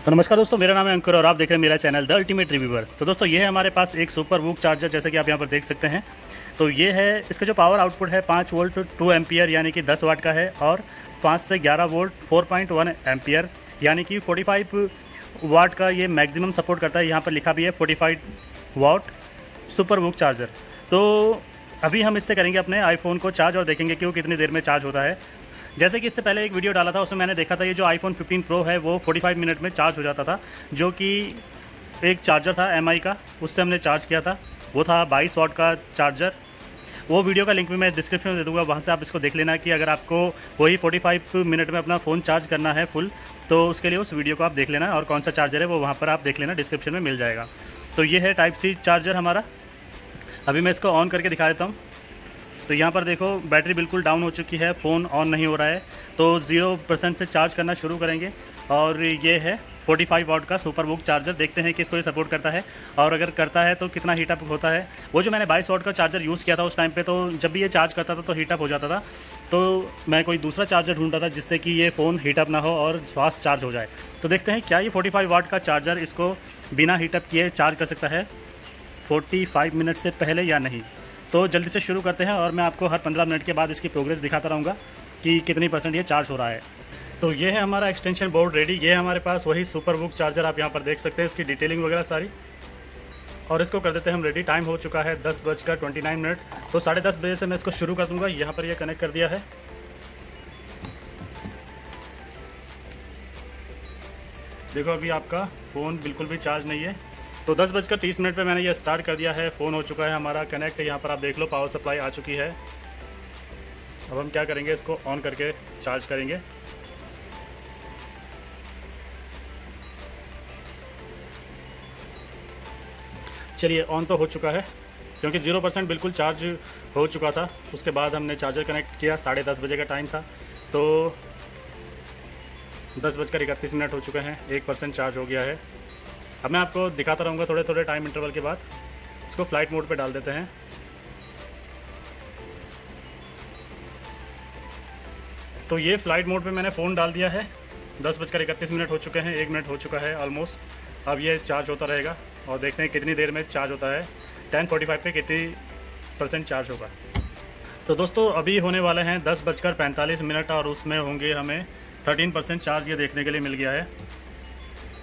तो नमस्कार दोस्तों, मेरा नाम है अंकुर और आप देख रहे हैं मेरा चैनल द अल्टीमेट रिव्यूअर। तो दोस्तों ये है हमारे पास एक सुपर वूक चार्जर, जैसे कि आप यहाँ पर देख सकते हैं। तो ये है, इसका जो पावर आउटपुट है 5 वोल्ट 2 एम्पियर यानी कि 10 वाट का है, और 5 से 11 वोल्ट 4.1 एम्पियर यानी कि 45 वाट का ये मैक्सिमम सपोर्ट करता है। यहाँ पर लिखा भी है 45 वाट सुपर वूक चार्जर। तो अभी हम इससे करेंगे अपने आईफोन को चार्ज और देखेंगे कि वो कितनी देर में चार्ज होता है। जैसे कि इससे पहले एक वीडियो डाला था, उसमें मैंने देखा था ये जो आईफोन 15 प्रो है वो 45 मिनट में चार्ज हो जाता था, जो कि एक चार्जर था एमआई का, उससे हमने चार्ज किया था। वो था 22 वाट का चार्जर। वो वीडियो का लिंक भी मैं डिस्क्रिप्शन में दे दूँगा, वहाँ से आप इसको देख लेना कि अगर आपको वही 45 मिनट में अपना फ़ोन चार्ज करना है फुल, तो उसके लिए उस वीडियो को आप देख लेना, और कौन सा चार्जर है वो वहाँ पर आप देख लेना, डिस्क्रिप्शन में मिल जाएगा। तो ये है टाइप सी चार्जर हमारा। अभी मैं इसको ऑन करके दिखा देता हूँ। तो यहाँ पर देखो बैटरी बिल्कुल डाउन हो चुकी है, फ़ोन ऑन नहीं हो रहा है। तो 0% से चार्ज करना शुरू करेंगे। और ये है 45 वाट का सुपर वूक चार्जर। देखते हैं कि इसको ये सपोर्ट करता है, और अगर करता है तो कितना हीटअप होता है। वो जो मैंने 22 वाट का चार्जर यूज़ किया था उस टाइम पे, तो जब भी ये चार्ज करता था तो हीटअप हो जाता था। तो मैं कोई दूसरा चार्जर ढूंढ रहा था जिससे कि ये फ़ोन हीटअप ना हो और फास्ट चार्ज हो जाए। तो देखते हैं क्या ये 45 वाट का चार्जर इसको बिना हीटअप किए चार्ज कर सकता है 45 मिनट से पहले या नहीं। तो जल्दी से शुरू करते हैं, और मैं आपको हर 15 मिनट के बाद इसकी प्रोग्रेस दिखाता रहूँगा कि कितनी % ये चार्ज हो रहा है। तो ये है हमारा एक्सटेंशन बोर्ड रेडी। ये है हमारे पास वही सुपर वूक चार्जर, आप यहाँ पर देख सकते हैं इसकी डिटेलिंग वगैरह सारी। और इसको कर देते हैं हम रेडी। टाइम हो चुका है 10:29। तो 10:30 बजे से मैं इसको शुरू कर दूँगा। यहाँ पर ये कनेक्ट कर दिया है। देखो अभी आपका फ़ोन बिल्कुल भी चार्ज नहीं है। तो 10:30 पे मैंने ये स्टार्ट कर दिया है। फ़ोन हो चुका है हमारा कनेक्ट। यहाँ पर आप देख लो पावर सप्लाई आ चुकी है। अब हम क्या करेंगे, इसको ऑन करके चार्ज करेंगे। चलिए, ऑन तो हो चुका है, क्योंकि 0% बिल्कुल चार्ज हो चुका था। उसके बाद हमने चार्जर कनेक्ट किया, 10:30 बजे का टाइम था। तो 10:31 हो चुके हैं, 1% चार्ज हो गया है। अब मैं आपको दिखाता रहूँगा थोड़े थोड़े टाइम इंटरवल के बाद। इसको फ्लाइट मोड पे डाल देते हैं। तो ये फ्लाइट मोड पे मैंने फ़ोन डाल दिया है। 10:31 हो चुके हैं, 1 मिनट हो चुका है ऑलमोस्ट। अब ये चार्ज होता रहेगा और देखते हैं कितनी देर में चार्ज होता है। 10:45 पे कितनी % चार्ज होगा। तो दोस्तों अभी होने वाले हैं 10:45 और उसमें होंगे हमें 13% चार्ज। ये देखने के लिए मिल गया है।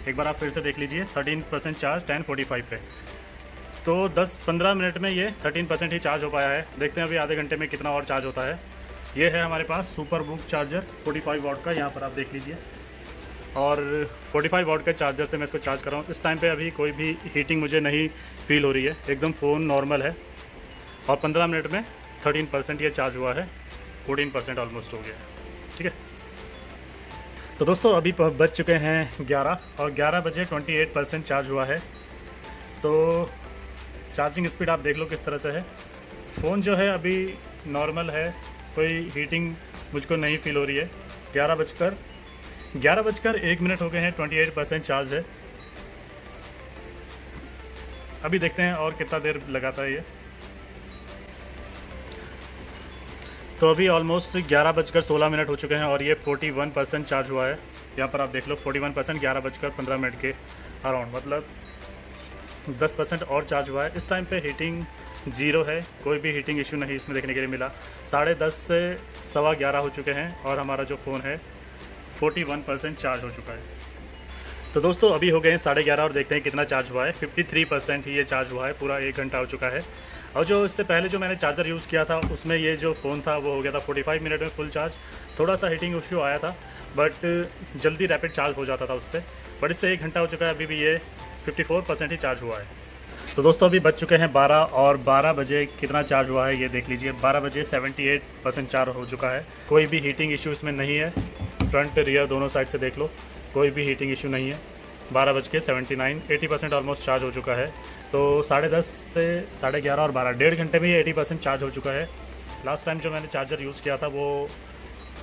एक बार आप फिर से देख लीजिए, 13% चार्ज 10:45 पे। तो 10-15 मिनट में ये 13% ही चार्ज हो पाया है। देखते हैं अभी आधे घंटे में कितना और चार्ज होता है। ये है हमारे पास सुपर वूक चार्जर 45 वाट का, यहाँ पर आप देख लीजिए। और 45 वाट के चार्जर से मैं इसको चार्ज कर रहा हूँ। इस टाइम पे अभी कोई भी हीटिंग मुझे नहीं फील हो रही है, एकदम फ़ोन नॉर्मल है। और 15 मिनट में 13% ये चार्ज हुआ है, 14% ऑलमोस्ट हो गया है। ठीक है। तो दोस्तों अभी बज चुके हैं 11 और 11:28% चार्ज हुआ है। तो चार्जिंग स्पीड आप देख लो किस तरह से है। फ़ोन जो है अभी नॉर्मल है, कोई हीटिंग मुझको नहीं फील हो रही है। 11:01 हो गए हैं, 28% चार्ज है। अभी देखते हैं और कितना देर लगाता है ये। तो अभी ऑलमोस्ट 11:16 हो चुके हैं और ये 41% चार्ज हुआ है। यहाँ पर आप देख लो 41%, 11:15 के अराउंड, मतलब 10% और चार्ज हुआ है। इस टाइम पे हीटिंग 0 है, कोई भी हीटिंग इशू नहीं इसमें देखने के लिए मिला। 10:30 से 11:15 हो चुके हैं और हमारा जो फ़ोन है 41% चार्ज हो चुका है। तो दोस्तों अभी हो गए हैं 11:30 और देखते हैं कितना चार्ज हुआ है। 53% ही ये चार्ज हुआ है, पूरा 1 घंटा हो चुका है। और जो इससे पहले जो मैंने चार्जर यूज़ किया था उसमें ये जो फ़ोन था वो हो गया था 45 मिनट में फुल चार्ज। थोड़ा सा हीटिंग इशू आया था, बट जल्दी रैपिड चार्ज हो जाता था उससे। बट इससे 1 घंटा हो चुका है, अभी भी ये 54% ही चार्ज हुआ है। तो दोस्तों अभी बज चुके हैं 12 और 12 बजे कितना चार्ज हुआ है ये देख लीजिए। 12 बजे 78% चार्ज हो चुका है। कोई भी हीटिंग इशू इसमें नहीं है। फ्रंट रियर दोनों साइड से देख लो, कोई भी हीटिंग इशू नहीं है। 12:79, 80% ऑलमोस्ट चार्ज हो चुका है। तो 10:30 से 11:30 और 12, 1.5 घंटे में ये 80% चार्ज हो चुका है। लास्ट टाइम जो मैंने चार्जर यूज़ किया था वो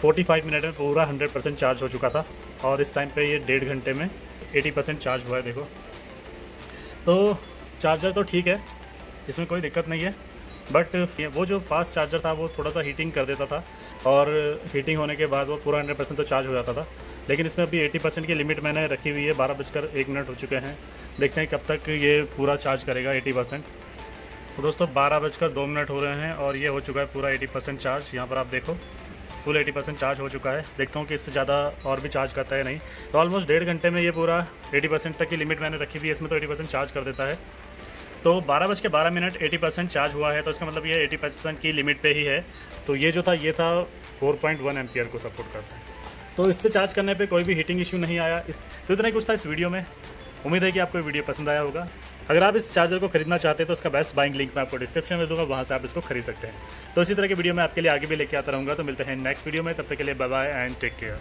45 मिनट में पूरा 100% चार्ज हो चुका था, और इस टाइम पे ये 1.5 घंटे में 80% चार्ज हुआ है। देखो तो चार्जर तो ठीक है, इसमें कोई दिक्कत नहीं है। बट वो जो फास्ट चार्जर था वो थोड़ा सा हीटिंग कर देता था, और हीटिंग होने के बाद वो पूरा 100% तो चार्ज हो जाता था। लेकिन इसमें अभी 80% की लिमिट मैंने रखी हुई है। 12:01 हो चुके हैं, देखते हैं कब तक ये पूरा चार्ज करेगा 80%। तो दोस्तों 12:02 हो रहे हैं और ये हो चुका है पूरा 80% चार्ज। यहाँ पर आप देखो फुल 80% चार्ज हो चुका है। देखता हूँ कि इससे ज़्यादा और भी चार्ज करता है नहीं। तो ऑलमोस्ट 1.5 घंटे में ये पूरा 80% तक की लिमिट मैंने रखी हुई है, इसमें तो 80% चार्ज कर देता है। तो 12:12 80% चार्ज हुआ है, तो इसका मतलब ये 80% की लिमिट पे ही है। तो ये जो था ये था 4.1 एम्पियर को सपोर्ट करता है। तो इससे चार्ज करने पे कोई भी हीटिंग इशू नहीं आया। तो इतना ही कुछ था इस वीडियो में। उम्मीद है कि आपको वीडियो पसंद आया होगा। अगर आप इस चार्जर को खरीदना चाहते हैं तो उसका बेस्ट बाइंग लिंक मैं आपको डिस्क्रिप्शन में दूंगा, वहाँ से आप इसको खरीद सकते हैं। तो इसी तरह की वीडियो मैं आपके लिए आगे भी लेके आता रहूँगा। तो मिलते हैं नेक्स्ट वीडियो में, तब तक के लिए bye bye and take care.